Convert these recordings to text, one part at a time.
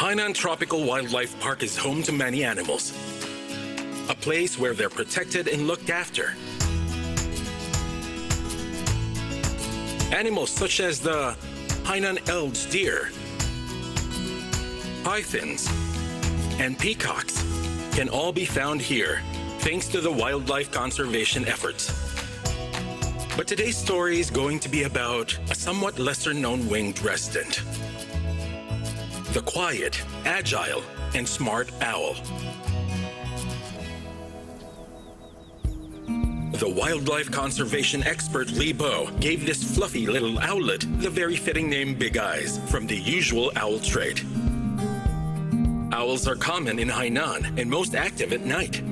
Hainan Tropical Wildlife Park is home to many animals. A place where they're protected and looked after. Animals such as the Hainan Elds deer, pythons, and peacocks can all be found here thanks to the wildlife conservation efforts. But today's story is going to be about a somewhat lesser-known winged resident. The quiet, agile, and smart owl. The wildlife conservation expert Li Bo gave this fluffy little owlet the very fitting name Big Eyes from the usual owl trait. Owls are common in Hainan and most active at night,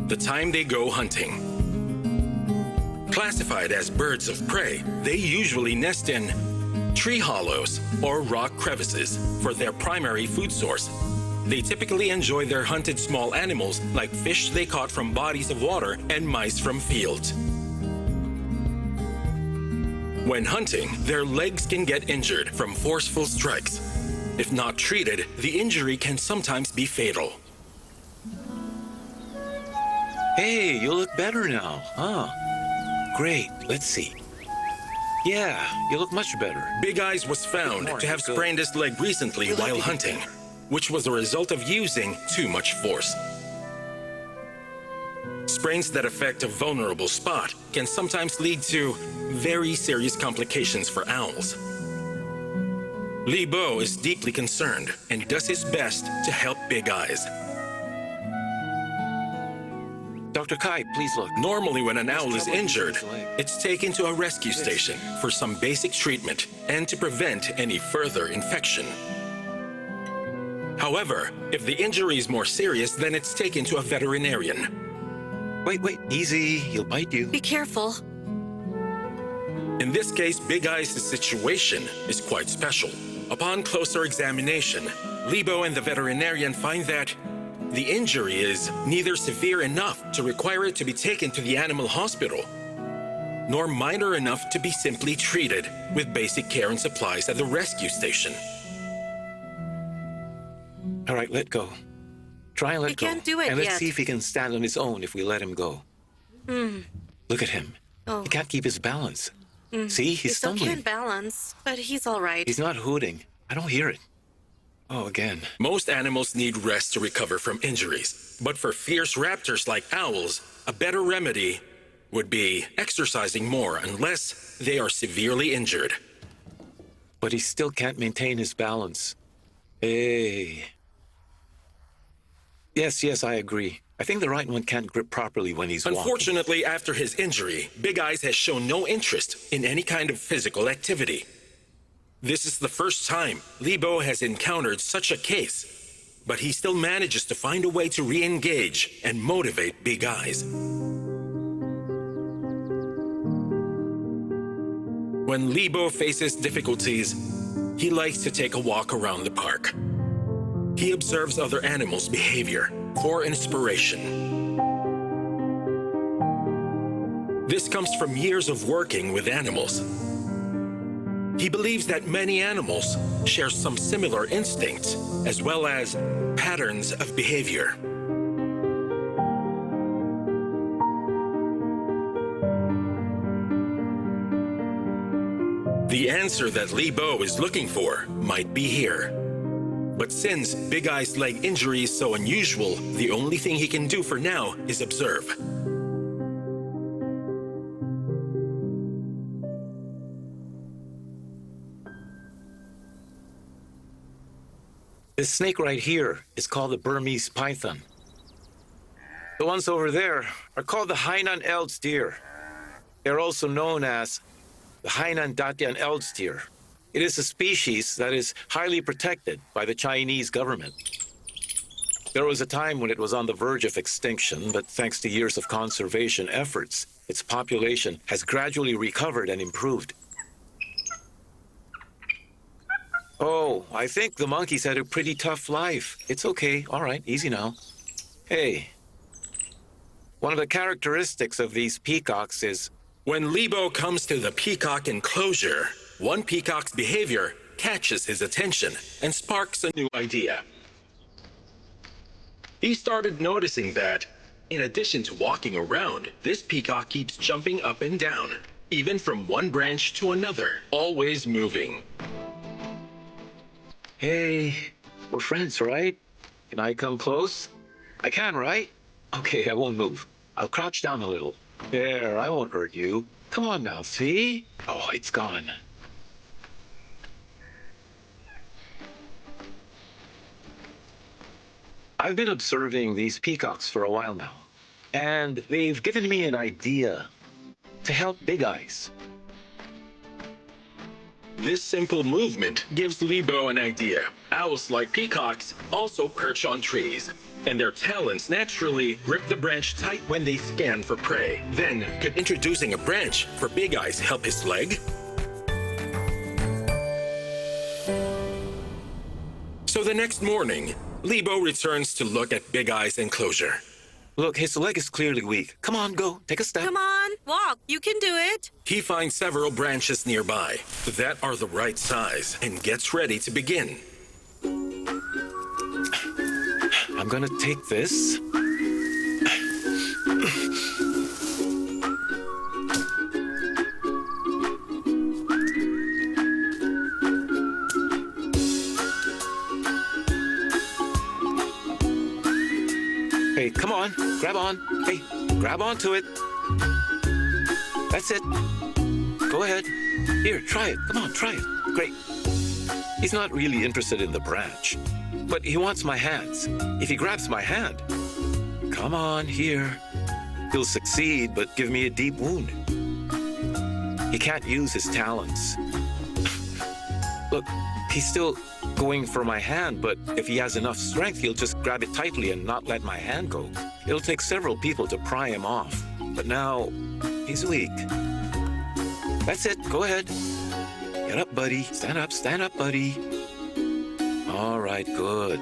the time they go hunting. Classified as birds of prey, they usually nest in tree hollows or rock crevices for their primary food source. They typically enjoy their hunted small animals like fish they caught from bodies of water and mice from fields. When hunting, their legs can get injured from forceful strikes. If not treated, the injury can sometimes be fatal. Hey, you look better now, huh? Great, let's see. Yeah, you look much better. Big Eyes was found to have sprained his leg recently while hunting, which was a result of using too much force. Sprains that affect a vulnerable spot can sometimes lead to very serious complications for owls. Li Bo is deeply concerned and does his best to help Big Eyes. Dr. Kai, please look. Normally, when an owl is injured, it's taken to a rescue station for some basic treatment and to prevent any further infection. However, if the injury is more serious, then it's taken to a veterinarian. Wait, easy, he'll bite you. Be careful. In this case, Big Eyes' situation is quite special. Upon closer examination, Li Bo and the veterinarian find that the injury is neither severe enough to require it to be taken to the animal hospital, nor minor enough to be simply treated with basic care and supplies at the rescue station. All right, let go. Try and let go. He can't do it and let's yet. see if he can stand on his own if we let him go. Look at him. Oh. He can't keep his balance. See, he's He still stumbling. can't balance, but he's all right. He's not hooting. I don't hear it. Oh, again. Most animals need rest to recover from injuries. But for fierce raptors like owls, a better remedy would be exercising more unless they are severely injured. But he still can't maintain his balance. Hey. Yes, I agree. I think the right one can't grip properly when he's walking. Unfortunately, after his injury, Big Eyes has shown no interest in any kind of physical activity. This is the first time Li Bo has encountered such a case, but he still manages to find a way to re-engage and motivate Big Eyes. When Li Bo faces difficulties, he likes to take a walk around the park. He observes other animals' behavior for inspiration. This comes from years of working with animals. He believes that many animals share some similar instincts as well as patterns of behavior. The answer that Li Bo is looking for might be here. But since Big Eye's leg injury is so unusual, the only thing he can do for now is observe. This snake right here is called the Burmese python. The ones over there are called the Hainan Elds deer. They're also known as the Hainan Datian Elds deer. It is a species that is highly protected by the Chinese government. There was a time when it was on the verge of extinction, but thanks to years of conservation efforts, its population has gradually recovered and improved. Oh, I think the monkeys had a pretty tough life. It's okay. All right, easy now. Hey, one of the characteristics of these peacocks is... When Li Bo comes to the peacock enclosure, one peacock's behavior catches his attention and sparks a new idea. He started noticing that, in addition to walking around, this peacock keeps jumping up and down, even from one branch to another, always moving. Hey, we're friends, right? Can I come close? I can, right? Okay, I won't move. I'll crouch down a little. There, I won't hurt you. Come on now, see? Oh, it's gone. I've been observing these peacocks for a while now, and they've given me an idea to help Big Eyes. This simple movement gives Lebo an idea. Owls, like peacocks, also perch on trees, and their talons naturally grip the branch tight when they scan for prey. Then, could introducing a branch for Big Eyes help his leg? So the next morning, Lebo returns to look at Big Eyes' enclosure. Look, his leg is clearly weak. Come on, go. Take a step. Come on, walk. You can do it. He finds several branches nearby that are the right size and gets ready to begin. I'm gonna take this. Hey, come on, grab on. Hey, grab onto it. That's it. Go ahead. Here, try it. Come on, try it. Great. He's not really interested in the branch, but he wants my hands. If he grabs my hand, come on, here. He'll succeed, but give me a deep wound. He can't use his talons. Look, he's still going for my hand, but if he has enough strength, he'll just grab it tightly and not let my hand go. It'll take several people to pry him off, but now he's weak. That's it. Go ahead. Get up, buddy. Stand up, buddy. All right, good.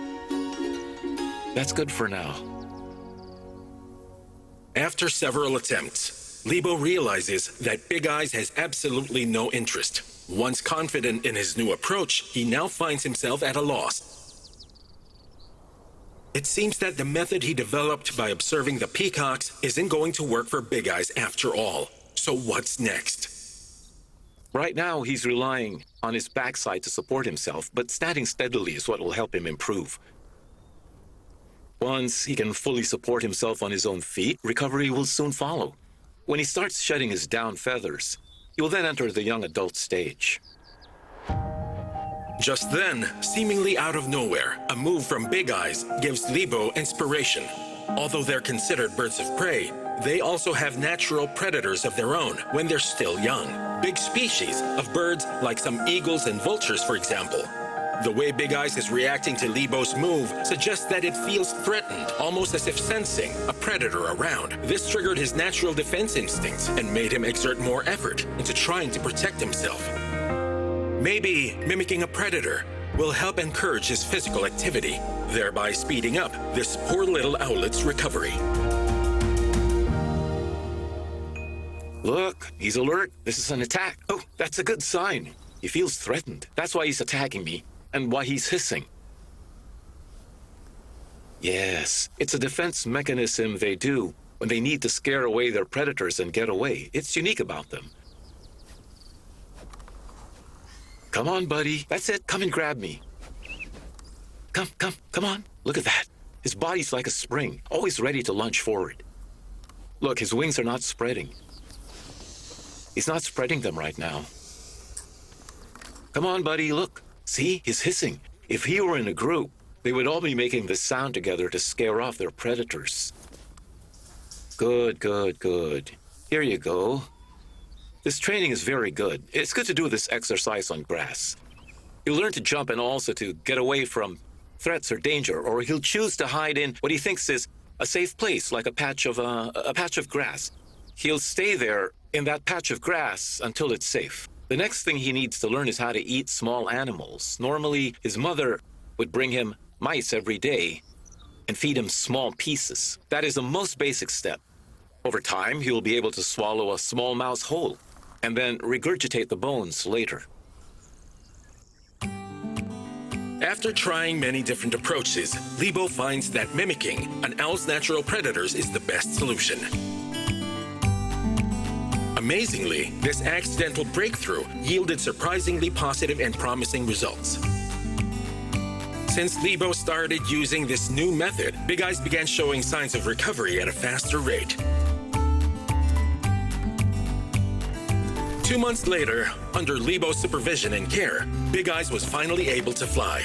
That's good for now. After several attempts, Lebo realizes that Big Eyes has absolutely no interest. Once confident in his new approach, he now finds himself at a loss. It seems that the method he developed by observing the peacocks isn't going to work for Big Eyes after all. So what's next? Right now, he's relying on his backside to support himself, but standing steadily is what will help him improve. Once he can fully support himself on his own feet, recovery will soon follow. When he starts shedding his down feathers, he will then enter the young adult stage. Just then, seemingly out of nowhere, a move from Big Eyes gives Lebo inspiration. Although they're considered birds of prey, they also have natural predators of their own when they're still young. Big species of birds like some eagles and vultures, for example. The way Big Eyes is reacting to Lebo's move suggests that it feels threatened, almost as if sensing a predator around. This triggered his natural defense instincts and made him exert more effort into trying to protect himself. Maybe mimicking a predator will help encourage his physical activity, thereby speeding up this poor little owlet's recovery. Look, he's alert. This is an attack. Oh, that's a good sign. He feels threatened. That's why he's attacking me and why he's hissing. Yes, it's a defense mechanism they do when they need to scare away their predators and get away. It's unique about them. Come on, buddy. That's it. Come and grab me. Come on. Look at that. His body's like a spring, always ready to lunge forward. Look, his wings are not spreading. He's not spreading them right now. Come on, buddy, look. See, he's hissing. If he were in a group, they would all be making this sound together to scare off their predators. Good. Here you go. This training is very good. It's good to do this exercise on grass. He'll learn to jump and also to get away from threats or danger, or he'll choose to hide in what he thinks is a safe place, like a patch of grass. He'll stay there in that patch of grass until it's safe. The next thing he needs to learn is how to eat small animals. Normally, his mother would bring him mice every day and feed him small pieces. That is the most basic step. Over time, he will be able to swallow a small mouse whole and then regurgitate the bones later. After trying many different approaches, Lebo finds that mimicking an owl's natural predators is the best solution. Amazingly, this accidental breakthrough yielded surprisingly positive and promising results. Since Lebo started using this new method, Big Eyes began showing signs of recovery at a faster rate. 2 months later, under Lebo's supervision and care, Big Eyes was finally able to fly.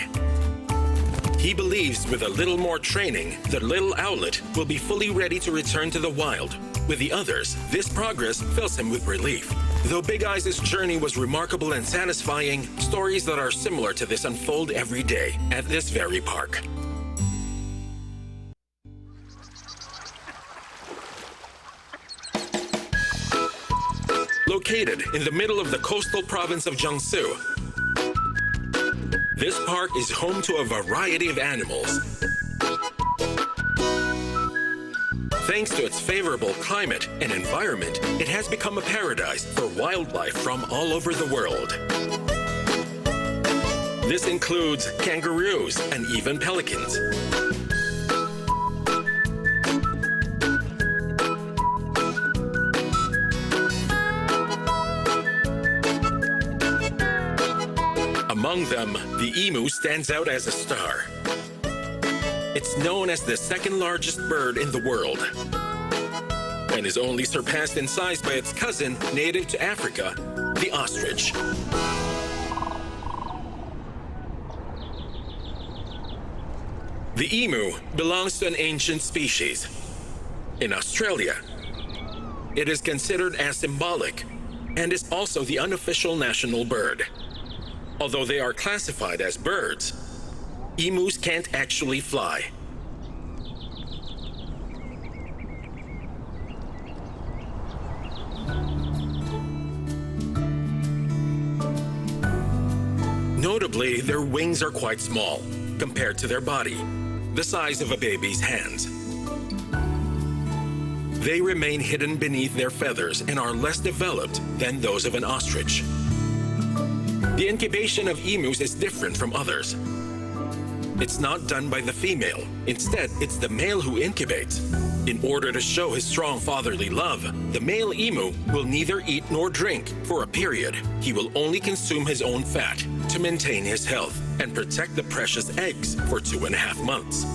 He believes with a little more training, the little owlet will be fully ready to return to the wild. With the others, this progress fills him with relief. Though Big Eyes' journey was remarkable and satisfying, stories that are similar to this unfold every day at this very park. Located in the middle of the coastal province of Jiangsu, this park is home to a variety of animals. Thanks to its favorable climate and environment, it has become a paradise for wildlife from all over the world. This includes kangaroos and even pelicans. Among them, the emu stands out as a star. It's known as the second largest bird in the world and is only surpassed in size by its cousin native to Africa, the ostrich. The emu belongs to an ancient species. In Australia, it is considered as symbolic and is also the unofficial national bird. Although they are classified as birds, emus can't actually fly. Notably, their wings are quite small compared to their body, the size of a baby's hands. They remain hidden beneath their feathers and are less developed than those of an ostrich. The incubation of emus is different from others. It's not done by the female. Instead, it's the male who incubates. In order to show his strong fatherly love, the male emu will neither eat nor drink for a period. He will only consume his own fat to maintain his health and protect the precious eggs for 2.5 months.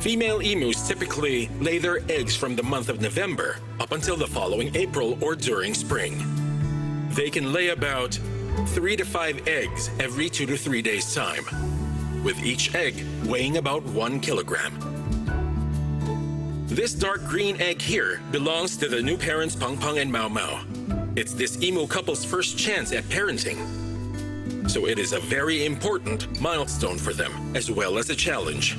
Female emus typically lay their eggs from the month of November up until the following April or during spring. They can lay about 3 to 5 eggs every 2 to 3 days' time, with each egg weighing about 1 kilogram. This dark green egg here belongs to the new parents Pang Pang and Mau Mau. It's this emu couple's first chance at parenting, so it is a very important milestone for them as well as a challenge.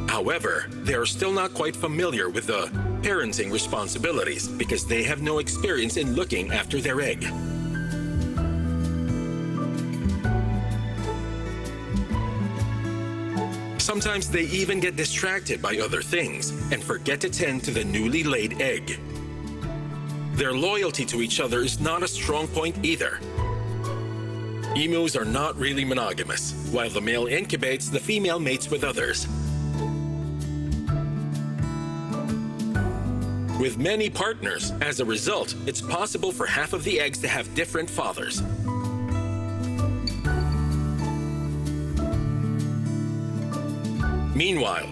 However, they are still not quite familiar with the parenting responsibilities because they have no experience in looking after their egg. Sometimes they even get distracted by other things and forget to tend to the newly laid egg. Their loyalty to each other is not a strong point either. Emus are not really monogamous. While the male incubates, the female mates with others. With many partners, as a result, it's possible for half of the eggs to have different fathers. Meanwhile,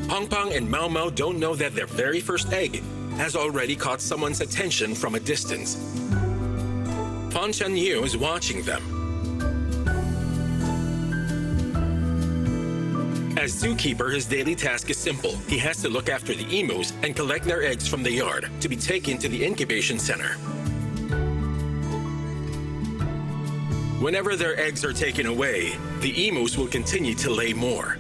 Pang Pang and Mau Mau don't know that their very first egg has already caught someone's attention from a distance. Fan Chen Yu is watching them. As zookeeper, his daily task is simple. He has to look after the emus and collect their eggs from the yard to be taken to the incubation center. Whenever their eggs are taken away, the emus will continue to lay more.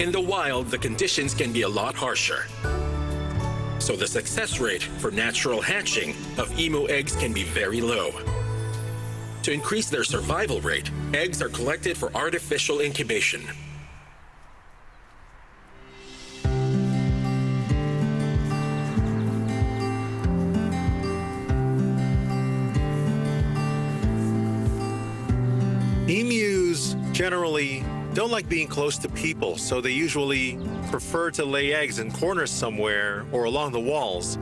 In the wild, the conditions can be a lot harsher, so the success rate for natural hatching of emu eggs can be very low. To increase their survival rate, eggs are collected for artificial incubation. generally don't like being close to people, so they usually prefer to lay eggs in corners somewhere or along the walls,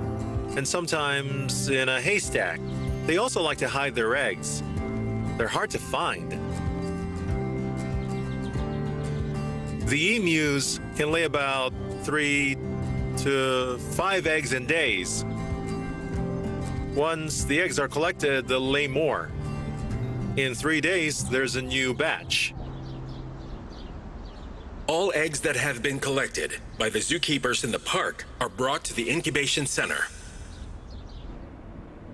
and sometimes in a haystack. They also like to hide their eggs. They're hard to find. The emus can lay about 3 to 5 eggs in days. Once the eggs are collected, they'll lay more. In 3 days, there's a new batch. All eggs that have been collected by the zookeepers in the park are brought to the incubation center.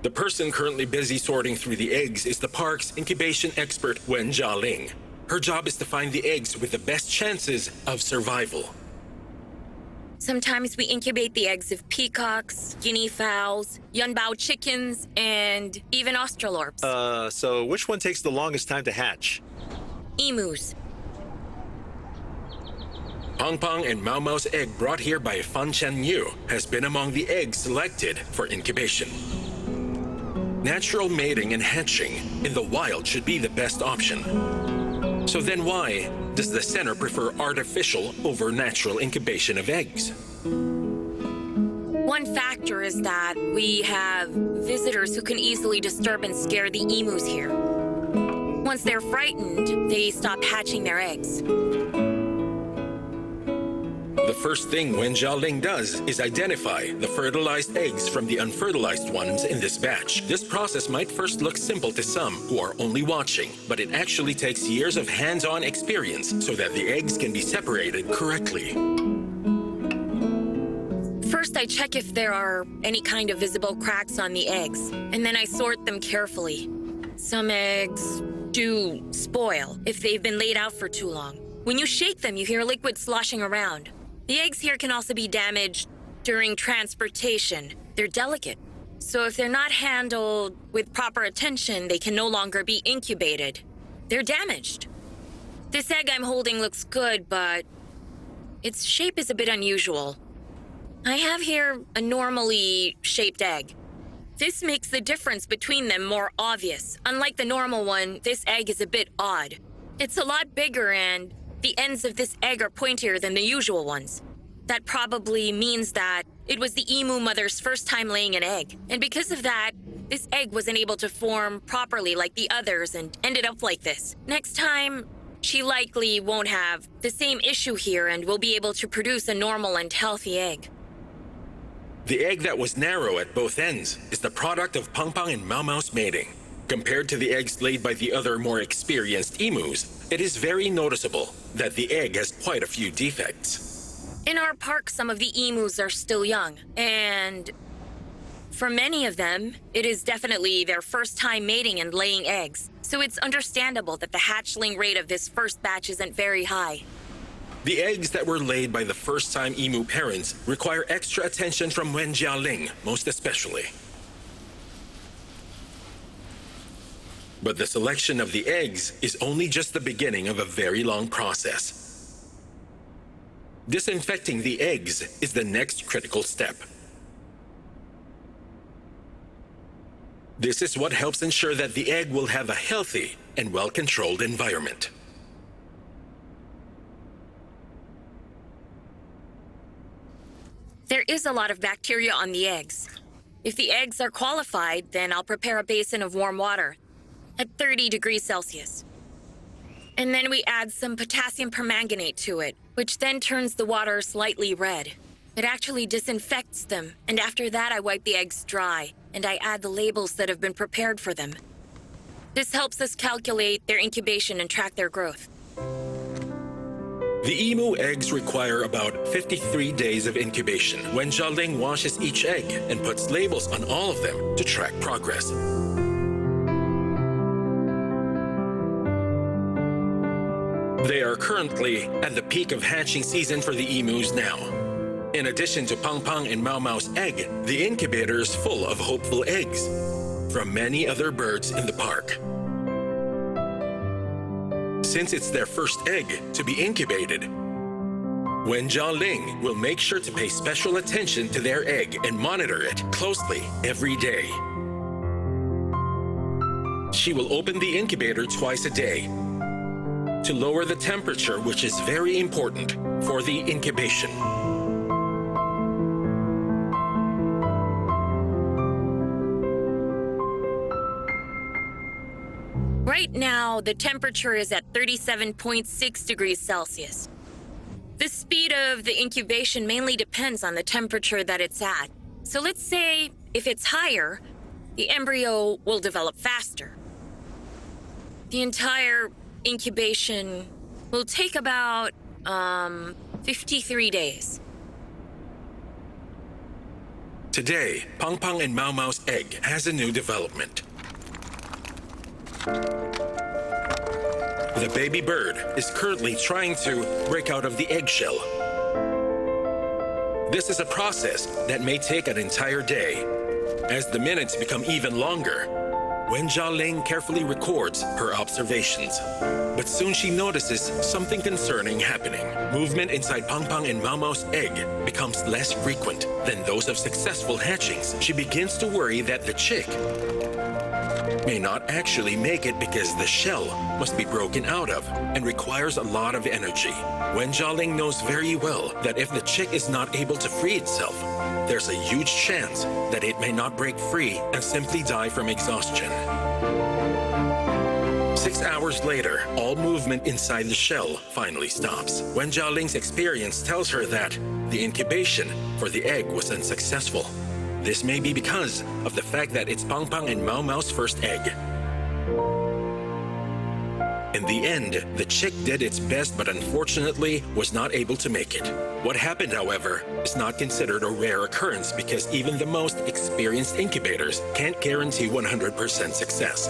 The person currently busy sorting through the eggs is the park's incubation expert, Wen Jialing. Her job is to find the eggs with the best chances of survival. Sometimes we incubate the eggs of peacocks, guinea fowls, yunbao chickens, and even australorps. So which one takes the longest time to hatch? Emus. Pong Pong and Mao Mao's egg brought here by Fan Chen Yu has been among the eggs selected for incubation. Natural mating and hatching in the wild should be the best option. So then why does the center prefer artificial over natural incubation of eggs? One factor is that we have visitors who can easily disturb and scare the emus here. Once they're frightened, they stop hatching their eggs. The first thing Wen Jialing does is identify the fertilized eggs from the unfertilized ones in this batch. This process might first look simple to some who are only watching, but it actually takes years of hands-on experience so that the eggs can be separated correctly. First, I check if there are any kind of visible cracks on the eggs, and then I sort them carefully. Some eggs do spoil if they've been laid out for too long. When you shake them, you hear liquid sloshing around. The eggs here can also be damaged during transportation. They're delicate, so if they're not handled with proper attention, they can no longer be incubated. They're damaged. This egg I'm holding looks good, but its shape is a bit unusual. I have here a normally shaped egg. This makes the difference between them more obvious. Unlike the normal one, this egg is a bit odd. It's a lot bigger and the ends of this egg are pointier than the usual ones. That probably means that it was the emu mother's first time laying an egg. And because of that, this egg wasn't able to form properly like the others and ended up like this. Next time, she likely won't have the same issue here and will be able to produce a normal and healthy egg. The egg that was narrow at both ends is the product of Pong Pong and Mao Mao's mating. Compared to the eggs laid by the other more experienced emus, it is very noticeable that the egg has quite a few defects. In our park, some of the emus are still young, and for many of them, it is definitely their first time mating and laying eggs. So it's understandable that the hatchling rate of this first batch isn't very high. The eggs that were laid by the first-time emu parents require extra attention from Wen Jialing, most especially. But the selection of the eggs is only just the beginning of a very long process. Disinfecting the eggs is the next critical step. This is what helps ensure that the egg will have a healthy and well-controlled environment. There is a lot of bacteria on the eggs. If the eggs are qualified, then I'll prepare a basin of warm water at 30 degrees Celsius. And then we add some potassium permanganate to it, which then turns the water slightly red. It actually disinfects them, and after that I wipe the eggs dry, and I add the labels that have been prepared for them. This helps us calculate their incubation and track their growth. The emu eggs require about 53 days of incubation when Jialing washes each egg and puts labels on all of them to track progress. They are currently at the peak of hatching season for the emus now. In addition to Pong Pong and Mao Mao's egg, the incubator is full of hopeful eggs from many other birds in the park. Since it's their first egg to be incubated, Wen Jialing will make sure to pay special attention to their egg and monitor it closely every day. She will open the incubator twice a day. to lower the temperature, which is very important for the incubation. Right now, the temperature is at 37.6 degrees Celsius. The speed of the incubation mainly depends on the temperature that it's at. So let's say if it's higher, the embryo will develop faster. The entire incubation will take about 53 days. Today, Pang Pang and Mau Mau's egg has a new development. The baby bird is currently trying to break out of the eggshell. This is a process that may take an entire day. As the minutes become even longer, Wen Jialing carefully records her observations. But soon she notices something concerning happening. Movement inside Pang Pang and Mau Mau's egg becomes less frequent than those of successful hatchings. She begins to worry that the chick may not actually make it because the shell must be broken out of and requires a lot of energy. Wen Jialing knows very well that if the chick is not able to free itself, there's a huge chance that it may not break free and simply die from exhaustion. 6 hours later, all movement inside the shell finally stops. Wen Jialing's experience tells her that the incubation for the egg was unsuccessful. This may be because of the fact that it's Pang Pang and Mau Mau's first egg. In the end, the chick did its best but unfortunately was not able to make it. What happened, however, is not considered a rare occurrence because even the most experienced incubators can't guarantee 100% success.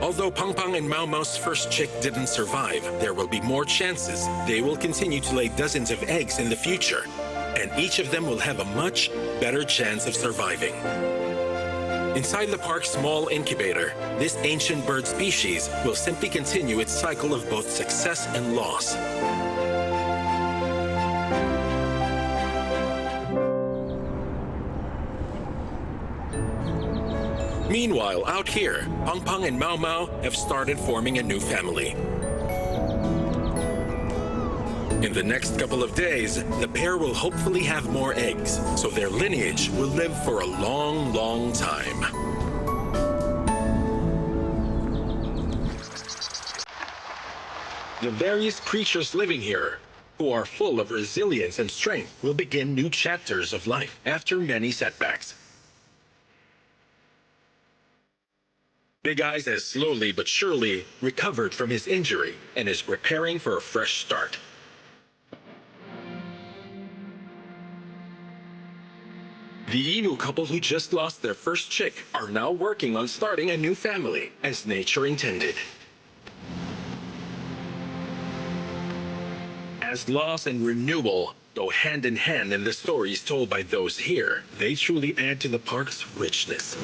Although Pang Pang and Mau Mau's first chick didn't survive, there will be more chances they will continue to lay dozens of eggs in the future, and each of them will have a much better chance of surviving. Inside the park's small incubator, this ancient bird species will simply continue its cycle of both success and loss. Meanwhile, out here, Pang Pang and Mau Mau have started forming a new family. In the next couple of days, the pair will hopefully have more eggs, so their lineage will live for a long, long time. The various creatures living here, who are full of resilience and strength, will begin new chapters of life after many setbacks. Big Eyes has slowly but surely recovered from his injury and is preparing for a fresh start. The Inu couple who just lost their first chick are now working on starting a new family, as nature intended. As loss and renewal go hand in hand in the stories told by those here, they truly add to the park's richness.